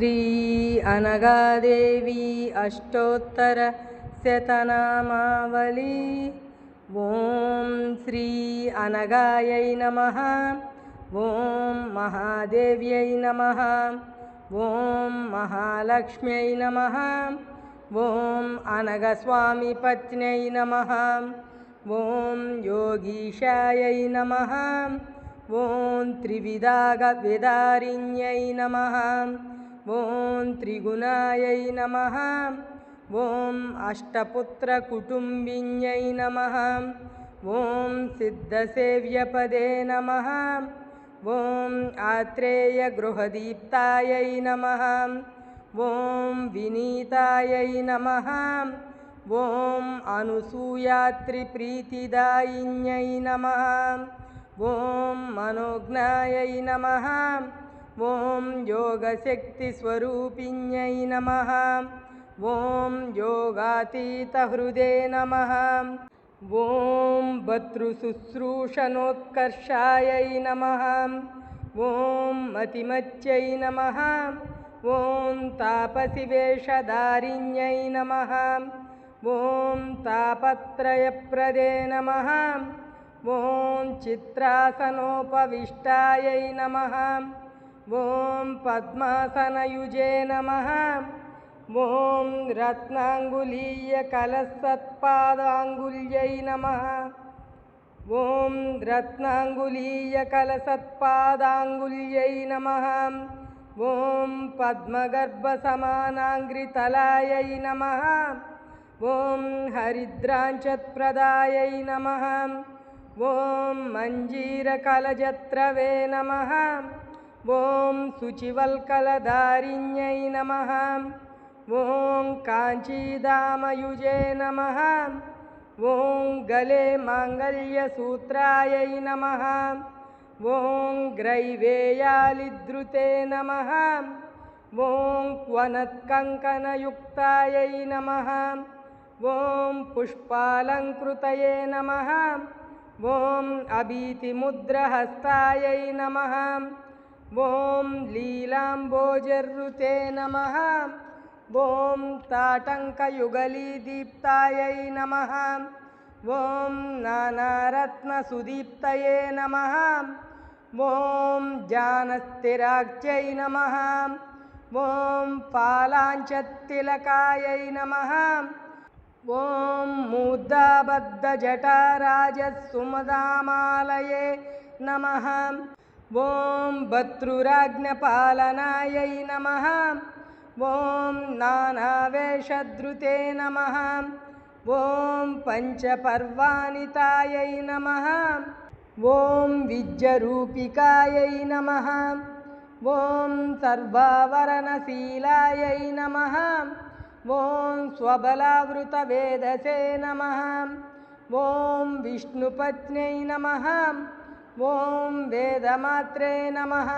श्री अनगादेवी अष्टोत्तरशतनामावली। ॐ श्री अनगायै नमः। ॐ महादेव्यै नमः। ॐ महालक्ष्म्यै नमः। ॐ अनगस्वामिपत्न्यै नमः। ॐ योगीशायै नमः। ॐ त्रिविधागविदारिण्यै नमः। ॐ त्रिगुणायै नमः। ॐ अष्टपुत्रकुटुम्बिन्यै नमः। ॐ सिद्धसेव्यपदे नमः। ॐ आत्रेयगृहदीप्तायै नमः। ॐ विनीतायै नमः। ॐ अनुसूयात्रिप्रीतिदायिन्यै नमः। ॐ मनोज्ञायै नमः। ॐ योगशक्तिस्वरूपिण्यै नमः। ॐ योगातीतहृदे नमः। ॐ भर्तृशुश्रूषणोत्कर्षायै नमः। ॐ मतिमत्यै नमः। ॐ तापसिवेशधारिण्यै नमः। ॐ तापत्रयप्रदे नमः। ॐ चित्रासनोपविष्टायै नमः। ॐ पद्मासनयुजे नमः। ॐ रत्नाङ्गुलीयकलशत्पादाङ्गुल्यै नमः। ॐ रत्नाङ्गुलीयकलशत्पादाङ्गुल्यै नमः। ॐ पद्मगर्भसमानाङ्घ्रितलायै नमः। ॐ हरिद्राञ्चत्प्रदायै नमः। ॐ मञ्जीरकलजत्रवे नमः। ॐ शुचिवल्कलधारिण्यै नमः। ॐ काञ्चीधामयुजे नमः। ॐ गले माङ्गल्यसूत्रायै नमः। ॐ ग्रैवेयालिधृते नमः। ॐ क्वनत्कङ्कणयुक्तायै नमः। ॐ पुष्पालङ्कृतये नमः। ॐ अभीतिमुद्रहस्तायै नमः। ॐ लीलाम्बोजर्रुते नमः। ॐ ताटङ्कयुगलीदीप्तायै नमः। ॐ नानारत्नसुदीप्तये नमः। ॐ जानस्तिराख्यै नमः। ॐ पालाञ्चत्तिलकायै नमः। ॐ मूर्धाबद्धजटाराजसुमदामालये नमः। ॐ भर्तृराज्ञपालनायै नमः। ॐ नानावेषधृते नमः। ॐ पञ्चपर्वाणितायै नमः। ॐ विद्यरूपिकायै नमः। ॐ सर्वाभरणशीलायै नमः। ॐ स्वबलावृतवेदसे नमः। ॐ विष्णुपत्न्यै नमः। ॐ वेदमात्रे नमः।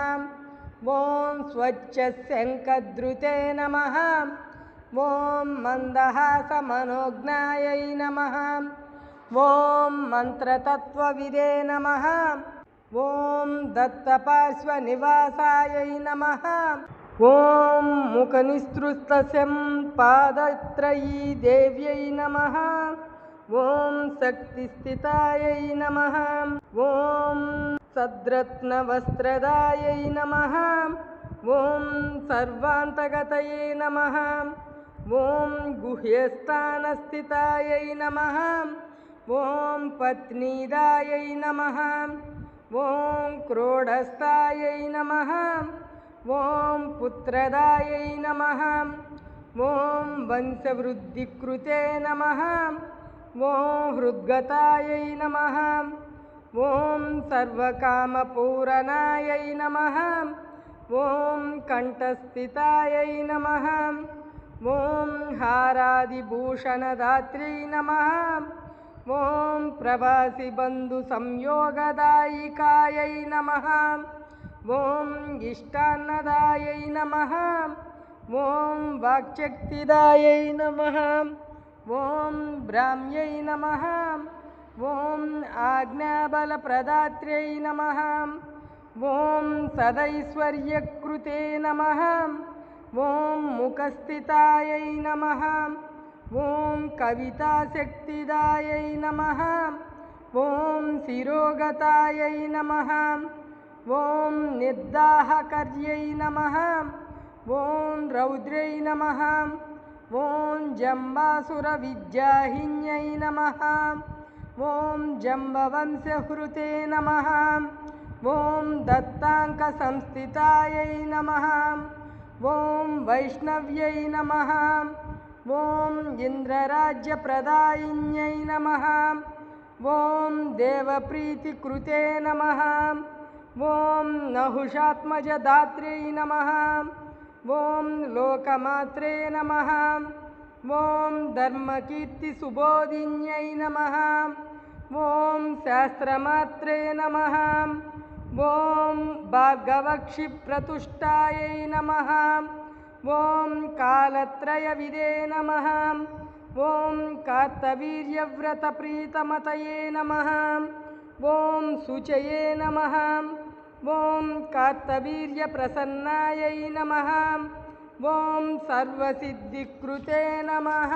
ॐ स्वच्छशङ्खधृते नमः। ॐ मन्दहासमनोज्ञायै नमः। ॐ मन्त्रतत्त्वविदे नमः। ॐ दत्तपार्श्वनिवासायै नमः। ॐ मुखनिःसृतसम्पादत्रयी देव्यै नमः। ॐ शक्तिस्थितायै नमः। ॐ सद्रत्नवस्त्रदायै नमः। ॐ सर्वान्तगतये नमः। ॐ गुह्यस्थानस्थितायै नमः। ॐ पत्नीदायै नमः। ॐ क्रोडस्थायै नमः। ॐ पुत्रदायै नमः। ॐ वंशवृद्धिकृते नमः। ॐ हृद्गतायै नमः। ॐ सर्वकामपूरणायै नमः। ॐ कण्ठस्थितायै नमः। ॐ हारादिभूषणदात्र्यै नमः। ॐ प्रवासिबन्धुसंयोगदायिकायै नमः। ॐ इष्टान्नदायै नमः। ॐ वाक्शक्तिदायै नमः। ॐ ब्राह्म्यै नमः। ॐ आज्ञाबलप्रदात्र्यै नमः। ॐ सदैश्वर्यकृते नमः। ॐ मुखस्थितायै नमः ॐ कविताशक्तिदायै नमः ॐ शिरोगतायै नमः ॐ निर्दाहकर्यै नमः ॐ रौद्रै नमः ॐ जम्बासुरविद्याहिन्यै नमः ॐ जम्बवंशहृते नमः ॐ दत्ताङ्कसंस्थितायै नमः ॐ वैष्णव्यै नमः ॐ इन्द्रराज्यप्रदायिन्यै नमः ॐ देवप्रीतिकृते नमः ॐ नहुषात्मजदात्र्यै नमः ॐ लोकमात्रे नमः ॐ धर्मकीर्तिसुबोधिन्यै नमः ॐ शास्त्रमात्रे नमः ॐ भार्गवक्षिप्रतुष्टायै नमः ॐ कालत्रयविदे नमः ॐ कार्तवीर्यव्रतप्रीतमतये नमः ॐ शुचये नमः ॐ कार्तवीर्यप्रसन्नायै नमः ॐ सर्वसिद्धिकृते नमः।